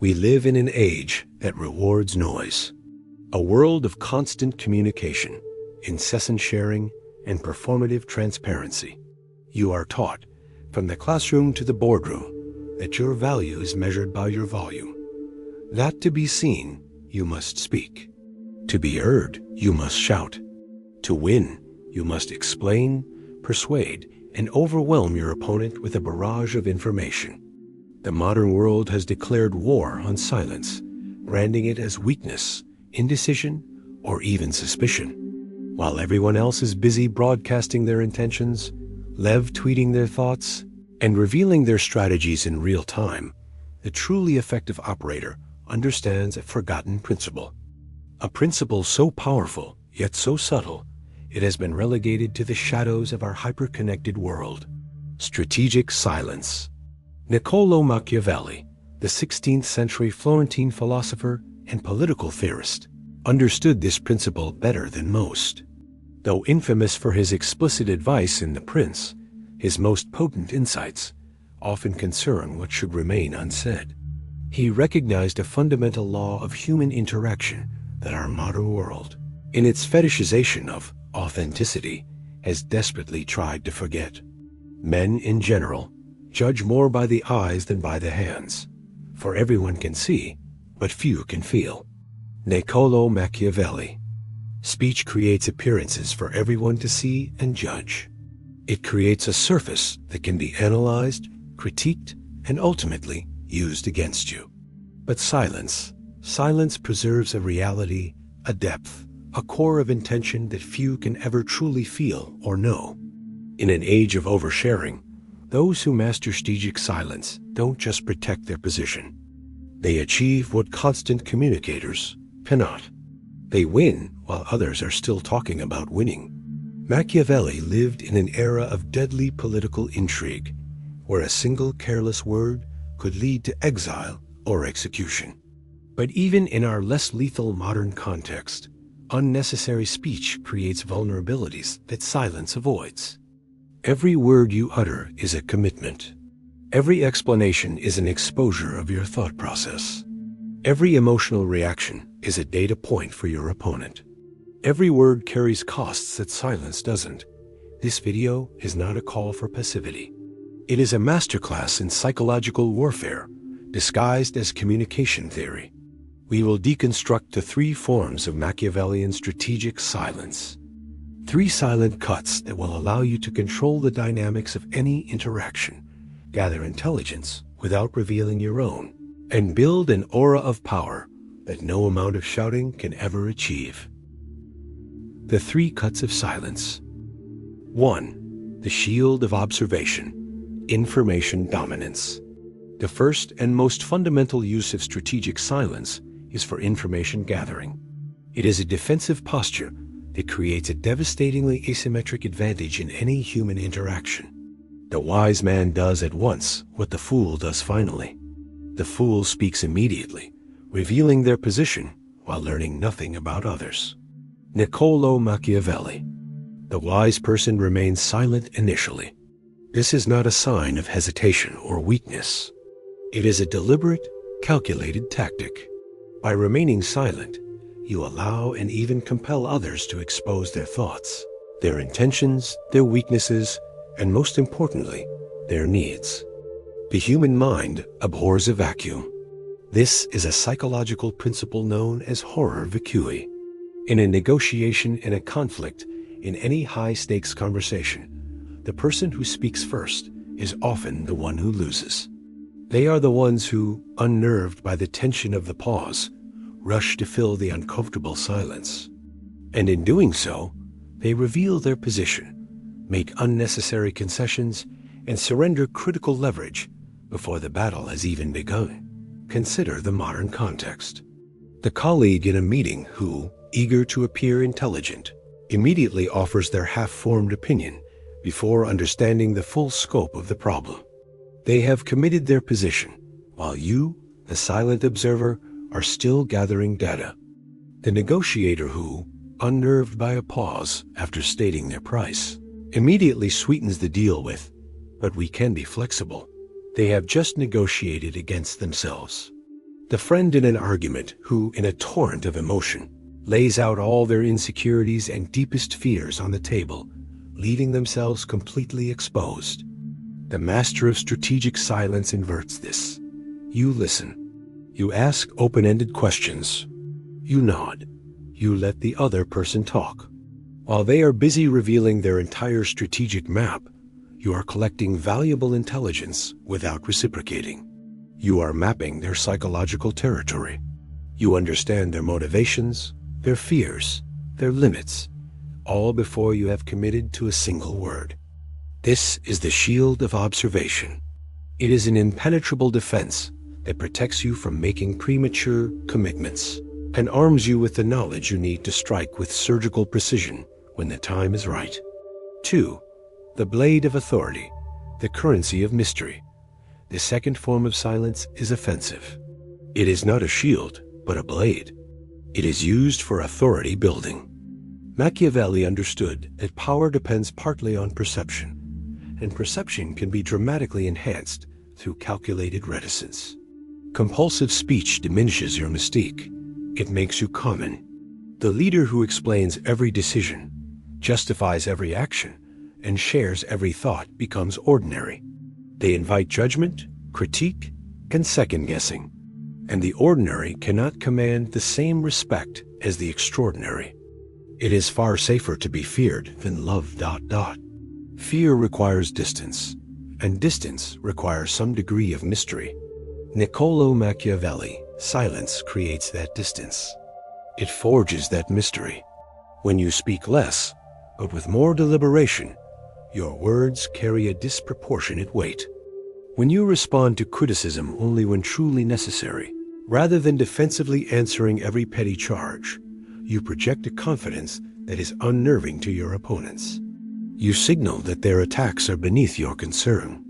We live in an age that rewards noise, a world of constant communication, incessant sharing, and performative transparency. You are taught, from the classroom to the boardroom, that your value is measured by your volume. That to be seen, you must speak. To be heard, you must shout. To win, you must explain, persuade, and overwhelm your opponent with a barrage of information. The modern world has declared war on silence, branding it as weakness, indecision, or even suspicion. While everyone else is busy broadcasting their intentions, live tweeting their thoughts, and revealing their strategies in real time, the truly effective operator understands a forgotten principle. A principle so powerful, yet so subtle, it has been relegated to the shadows of our hyper-connected world. Strategic silence. Niccolò Machiavelli, the 16th century Florentine philosopher and political theorist, understood this principle better than most. Though infamous for his explicit advice in The Prince, his most potent insights often concern what should remain unsaid. He recognized a fundamental law of human interaction that our modern world, in its fetishization of authenticity, has desperately tried to forget. Men in general judge more by the eyes than by the hands, for everyone can see, but few can feel. Niccolò Machiavelli. Speech creates appearances for everyone to see and judge. It creates a surface that can be analyzed, critiqued, and ultimately used against you. But silence preserves a reality, a depth, a core of intention that few can ever truly feel or know. In an age of oversharing, those who master strategic silence don't just protect their position. They achieve what constant communicators cannot. They win while others are still talking about winning. Machiavelli lived in an era of deadly political intrigue, where a single careless word could lead to exile or execution. But even in our less lethal modern context, unnecessary speech creates vulnerabilities that silence avoids. Every word you utter is a commitment. Every explanation is an exposure of your thought process. Every emotional reaction is a data point for your opponent. Every word carries costs that silence doesn't. This video is not a call for passivity. It is a masterclass in psychological warfare, disguised as communication theory. We will deconstruct the 3 forms of Machiavellian strategic silence. 3 silent cuts that will allow you to control the dynamics of any interaction, gather intelligence without revealing your own, and build an aura of power that no amount of shouting can ever achieve. The 3 cuts of silence. 1. The shield of observation. Information dominance. The first and most fundamental use of strategic silence is for information gathering. It is a defensive posture that creates a devastatingly asymmetric advantage in any human interaction. The wise man does at once what the fool does finally. The fool speaks immediately, revealing their position while learning nothing about others. Niccolò Machiavelli. The wise person remains silent initially. This is not a sign of hesitation or weakness. It is a deliberate, calculated tactic. By remaining silent, you allow and even compel others to expose their thoughts, their intentions, their weaknesses, and most importantly, their needs. The human mind abhors a vacuum. This is a psychological principle known as horror vacui. In a negotiation and a conflict, in any high-stakes conversation, the person who speaks first is often the one who loses. They are the ones who, unnerved by the tension of the pause, rush to fill the uncomfortable silence. And in doing so, they reveal their position, make unnecessary concessions, and surrender critical leverage before the battle has even begun. Consider the modern context. The colleague in a meeting who, eager to appear intelligent, immediately offers their half-formed opinion before understanding the full scope of the problem. They have committed their position, while you, the silent observer, are still gathering data. The negotiator who, unnerved by a pause after stating their price, immediately sweetens the deal with, "But we can be flexible." They have just negotiated against themselves. The friend in an argument who, in a torrent of emotion, lays out all their insecurities and deepest fears on the table, leaving themselves completely exposed. The master of strategic silence inverts this. You listen. You ask open-ended questions. You nod. You let the other person talk. While they are busy revealing their entire strategic map, you are collecting valuable intelligence without reciprocating. You are mapping their psychological territory. You understand their motivations, their fears, their limits, all before you have committed to a single word. This is the shield of observation. It is an impenetrable defense that protects you from making premature commitments and arms you with the knowledge you need to strike with surgical precision when the time is right. 2. The blade of authority, the currency of mystery. The second form of silence is offensive. It is not a shield, but a blade. It is used for authority building. Machiavelli understood that power depends partly on perception, and perception can be dramatically enhanced through calculated reticence. Compulsive speech diminishes your mystique. It makes you common. The leader who explains every decision, justifies every action, and shares every thought becomes ordinary. They invite judgment, critique, and second-guessing. And the ordinary cannot command the same respect as the extraordinary. It is far safer to be feared than loved. Fear requires distance, and distance requires some degree of mystery. Niccolò Machiavelli, silence creates that distance. It forges that mystery. When you speak less, but with more deliberation, your words carry a disproportionate weight. When you respond to criticism only when truly necessary, rather than defensively answering every petty charge, you project a confidence that is unnerving to your opponents. You signal that their attacks are beneath your concern.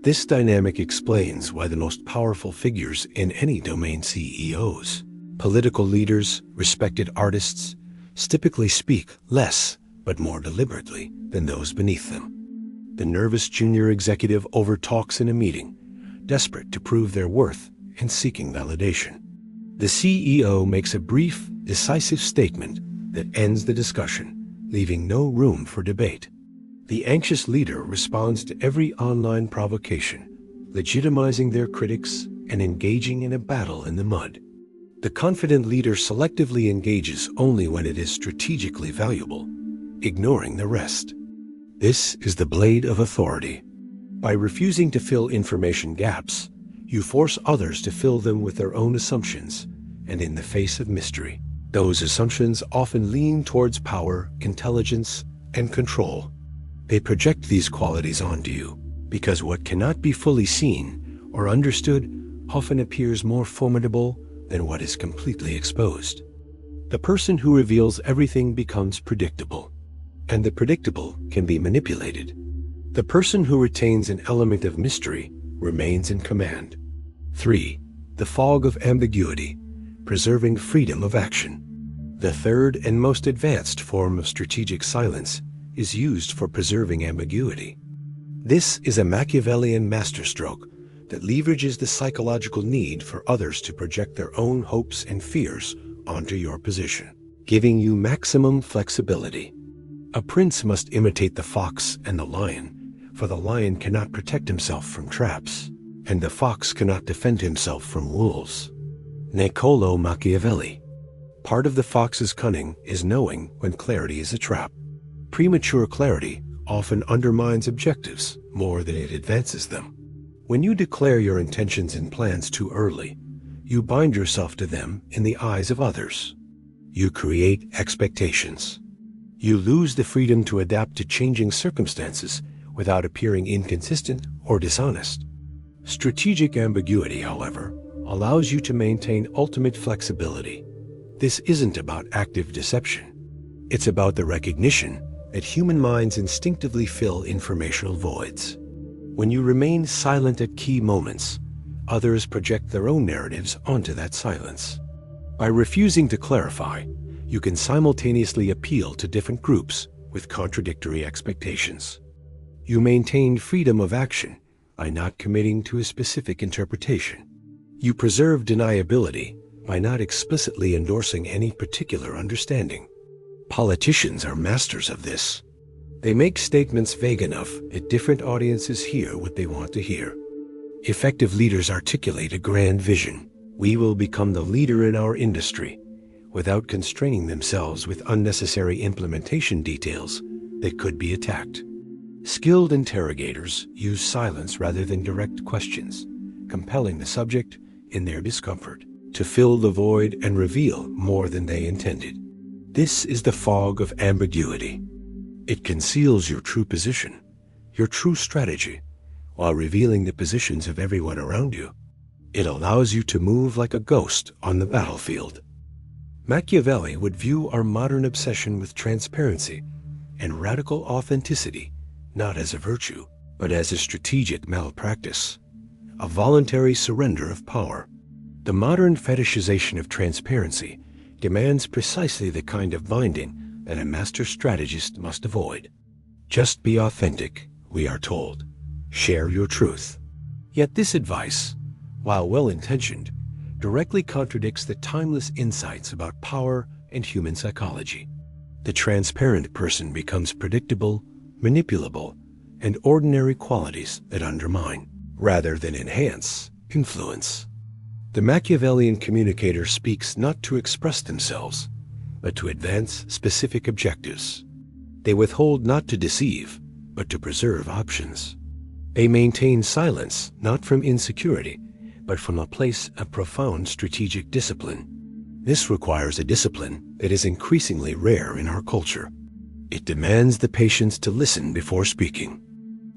This dynamic explains why the most powerful figures in any domain, CEOs, political leaders, respected artists, typically speak less but more deliberately than those beneath them. The nervous junior executive overtalks in a meeting, desperate to prove their worth and seeking validation. The CEO makes a brief, decisive statement that ends the discussion, leaving no room for debate. The anxious leader responds to every online provocation, legitimizing their critics and engaging in a battle in the mud. The confident leader selectively engages only when it is strategically valuable, ignoring the rest. This is the blade of authority. By refusing to fill information gaps, you force others to fill them with their own assumptions, and in the face of mystery, those assumptions often lean towards power, intelligence, and control. They project these qualities onto you, because what cannot be fully seen or understood often appears more formidable than what is completely exposed. The person who reveals everything becomes predictable, and the predictable can be manipulated. The person who retains an element of mystery remains in command. 3. The fog of ambiguity, preserving freedom of action. The third and most advanced form of strategic silence is used for preserving ambiguity. This is a Machiavellian masterstroke that leverages the psychological need for others to project their own hopes and fears onto your position, giving you maximum flexibility. A prince must imitate the fox and the lion, for the lion cannot protect himself from traps, and the fox cannot defend himself from wolves. Niccolò Machiavelli. Part of the fox's cunning is knowing when clarity is a trap. Premature clarity often undermines objectives more than it advances them. When you declare your intentions and plans too early, you bind yourself to them in the eyes of others. You create expectations. You lose the freedom to adapt to changing circumstances without appearing inconsistent or dishonest. Strategic ambiguity, however, allows you to maintain ultimate flexibility. This isn't about active deception. It's about the recognition that human minds instinctively fill informational voids. When you remain silent at key moments, others project their own narratives onto that silence. By refusing to clarify, you can simultaneously appeal to different groups with contradictory expectations. You maintain freedom of action by not committing to a specific interpretation. You preserve deniability by not explicitly endorsing any particular understanding. Politicians are masters of this. They make statements vague enough that different audiences hear what they want to hear. Effective leaders articulate a grand vision. We will become the leader in our industry, without constraining themselves with unnecessary implementation details that could be attacked. Skilled interrogators use silence rather than direct questions, compelling the subject in their discomfort to fill the void and reveal more than they intended. This is the fog of ambiguity. It conceals your true position, your true strategy, while revealing the positions of everyone around you. It allows you to move like a ghost on the battlefield. Machiavelli would view our modern obsession with transparency and radical authenticity not as a virtue, but as a strategic malpractice, a voluntary surrender of power. The modern fetishization of transparency demands precisely the kind of binding that a master strategist must avoid. Just be authentic, we are told. Share your truth. Yet this advice, while well-intentioned, directly contradicts the timeless insights about power and human psychology. The transparent person becomes predictable, manipulable, and ordinary qualities that undermine, rather than enhance, influence. The Machiavellian communicator speaks not to express themselves, but to advance specific objectives. They withhold not to deceive, but to preserve options. They maintain silence not from insecurity, but from a place of profound strategic discipline. This requires a discipline that is increasingly rare in our culture. It demands the patience to listen before speaking,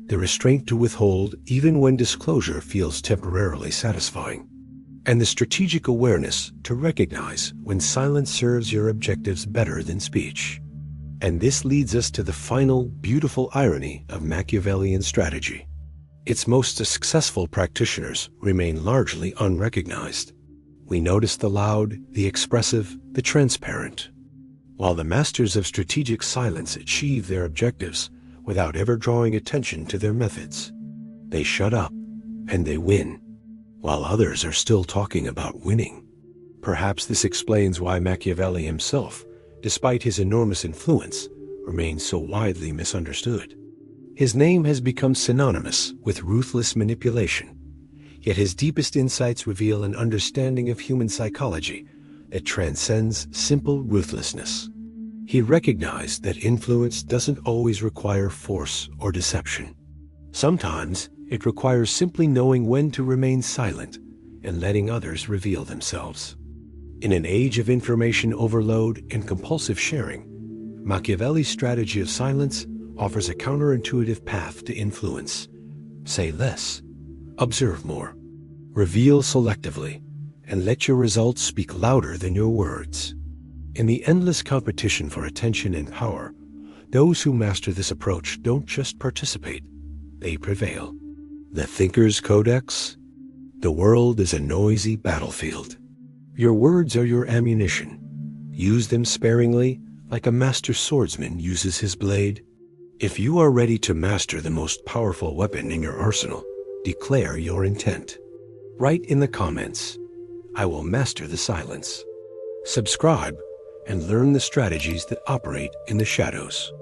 the restraint to withhold even when disclosure feels temporarily satisfying, and the strategic awareness to recognize when silence serves your objectives better than speech. And this leads us to the final, beautiful irony of Machiavellian strategy. Its most successful practitioners remain largely unrecognized. We notice the loud, the expressive, the transparent, while the masters of strategic silence achieve their objectives without ever drawing attention to their methods. They shut up, and they win, while others are still talking about winning. Perhaps this explains why Machiavelli himself, despite his enormous influence, remains so widely misunderstood. His name has become synonymous with ruthless manipulation, yet his deepest insights reveal an understanding of human psychology that transcends simple ruthlessness. He recognized that influence doesn't always require force or deception. Sometimes it requires simply knowing when to remain silent and letting others reveal themselves. In an age of information overload and compulsive sharing, Machiavelli's strategy of silence offers a counterintuitive path to influence. Say less, observe more, reveal selectively, and let your results speak louder than your words. In the endless competition for attention and power, those who master this approach don't just participate, they prevail. The thinker's Codex? The world is a noisy battlefield. Your words are your ammunition. Use them sparingly, like a master swordsman uses his blade. If you are ready to master the most powerful weapon in your arsenal, declare your intent. Write in the comments, "I will master the silence." Subscribe and learn the strategies that operate in the shadows.